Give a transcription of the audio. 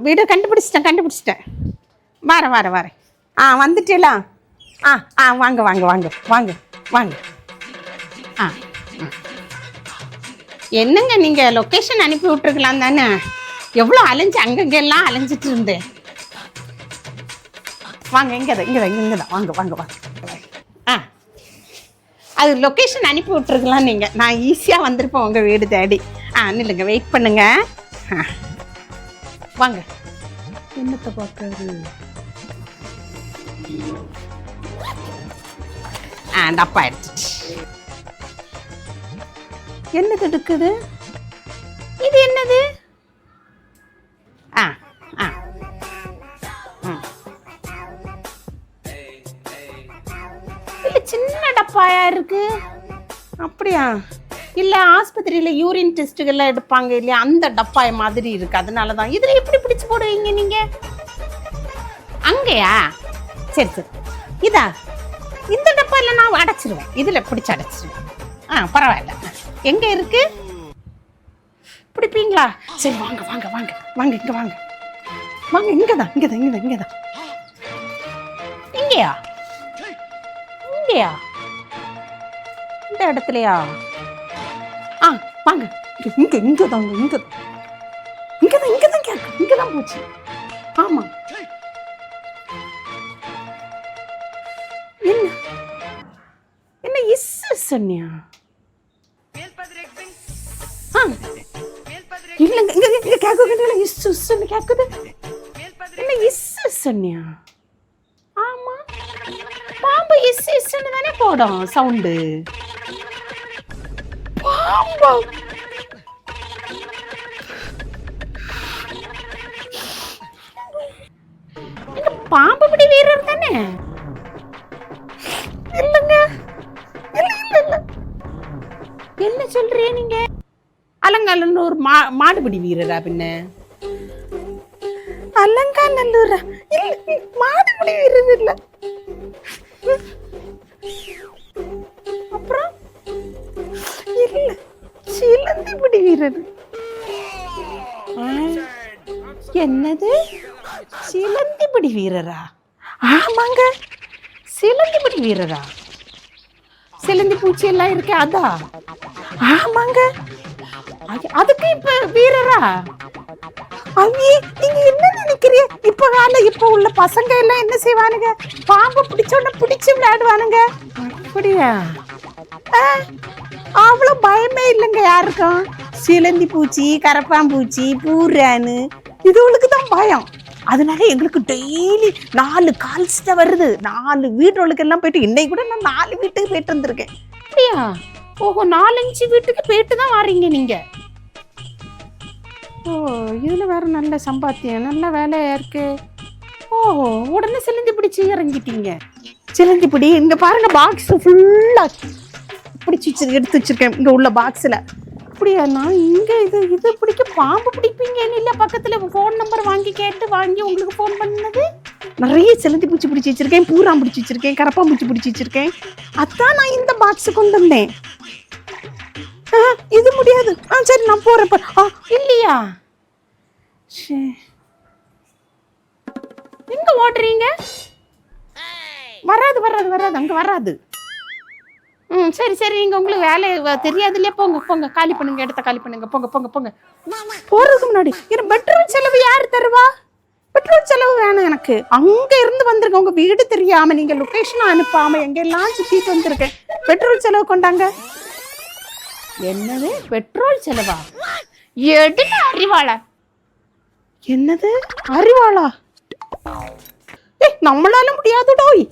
வீடு கண்டுபிடிச்சிட்டேன். வரேன். வந்துட்டீங்களா? வாங்க. என்னங்க நீங்கள் லொக்கேஷன் அனுப்பி விட்டுருக்கலாம் தானே? எவ்வளோ அங்கங்கெல்லாம் அலைஞ்சிட்டு இருந்தேன். வாங்க, இங்கதான் வாங்க. அது லொக்கேஷன் அனுப்பி விட்டுருக்கலாம் நீங்கள். நான் ஈஸியாக வந்திருப்பேன் உங்கள் வீடு தேடி. நில்லுங்க, வெயிட் பண்ணுங்க. வாங்க. என்னத்தை பார்க்கறது? டப்பா எடுத்துச்சு. என்னது எடுக்குது? இது என்னது? இல்ல, சின்ன டப்பாயா இருக்கு. அப்படியா? இல்ல, ஆஸ்பத்திரியில யூரின் டெஸ்ட்டுகள்லாம் எடுப்பாங்க இல்லையா, அந்த டப்பாய மாதிரி இருக்கு. அதனாலதான். இதுல எப்படி பிடிச்சு போடுவீங்க நீங்க? அங்கயா? சரி. இதா? இந்த டப்பால நான் அடைச்சிருவேன். இதுல பிடிச்சு அடைச்சிருவேன். பரவாயில்ல. எங்க இருக்கு? பிடிப்பீங்களா? சரி, வாங்க. இங்க வாங்க. இங்கதான். இங்கயா? இந்த இடத்துலயா? வாங்க. இங்கதான் போச்சு. ஆமா. என்ன சொன்னியா? இல்லங்க, இங்க கேக்குது. என்ன சொன்னியா? ஆமா, பாம்பு இஸ்ன்னு தானே போடும் சவுண்டு. பாம்பு பாம்பு பிடி வீரர் தானே? இல்லங்க, இல்ல. என்ன சொல்றீங்க நீங்க? அலங்காநல்லூர் மாடுபிடி வீரரா? பின்ன அலங்காநல்லூரா? இல்ல, மாடுபிடி வீரர் இல்ல. அப்புறம் இல்ல, சிலந்திபிடி வீரர். என்னது? சிலந்திபிடி வீரரா? ஆமாங்க, சிலந்திபிடி வீரரா. சிலந்தி பூச்சி எல்லாம் இருக்கு, அதா? ஆமாங்க. அதுக்கு இப்ப வீரரா? ஐயே, நீங்க என்ன நினைக்கிறீங்க? இப்ப உள்ள பசங்க எல்லாம் என்ன செய்வானுங்க? பாம்பு பிடிச்சோட பிடிச்சு விளையாடுவானுங்க. அப்படியா? அவ்வளவு பயமே இல்லைங்க யாருக்கும். சிலந்தி பூச்சி, கரப்பாம்பூச்சி, பூரானு இதுகளுக்கு தான் பயம். அதனால எங்களுக்கு டெய்லி 4 கால்ஸ் தான் வருது. 4 வீட்டுகளுக்கு எல்லாம் போயிட்டு, இன்னைக்கு கூட நான் 4 வீட்டுக்கு போயிட்டு வந்திருக்கேன். அப்படியா? ஓஹோ, 4-5 வீட்டுக்கு போயிட்டு தான் வாரீங்க நீங்க. இதுல வேற நல்ல சம்பாத்தியம், நல்ல வேலையா இருக்கு. உடனே சிலந்தி பிடிச்சி இறங்கிட்டீங்க. சிலந்தி பிடி இங்க பாருங்க, பாக்ஸ் ஃபுல்லா பிடிச்சி எடுத்து வச்சிருக்கேன் இங்க உள்ள பாக்ஸ்ல. அப்படியா? நான் இங்க இது பிடிக்க பாம்பு பிடிப்பீங்கன்னு இல்ல, பக்கத்துல போன் நம்பர் வாங்கி உங்களுக்கு போன் பண்ணது. நிறைய சிலந்தி பூச்சி பிடிச்சி வச்சிருக்கேன், பூராம் பிடிச்சி வச்சிருக்கேன், கரப்பாம்பூச்சி பிடிச்சி வச்சிருக்கேன். அதான் நான் இந்த பாக்ஸ் கொண்டு வந்தேன். இது முடியாது. சரி, நான் போறப்ப. இல்லையா? எங்க ஓடுறீங்க? வராது, அங்க வராது. சரி, நீங்க உங்களுக்கு வேலை தெரியாது இல்லையா? போங்க, காலி பண்ணுங்க, இடத்த காலி பண்ணுங்க. போங்க. போறதுக்கு முன்னாடி பெட்ரோல் செலவு யாரு தருவா? பெட்ரோல் செலவு வேணும் எனக்கு. அங்க இருந்து வந்திருக்கேன், உங்க வீடு தெரியாம, நீங்க லொகேஷன் அனுப்பாம எங்க எல்லாம் சுத்திட்டு வந்திருக்கேன். பெட்ரோல் செலவு கொண்டாங்க. என்னது பெட்ரோல் செலவா? எடுங்க அறிவாளா. என்னது அறிவாளா? நம்மளால முடியாதுடோய்.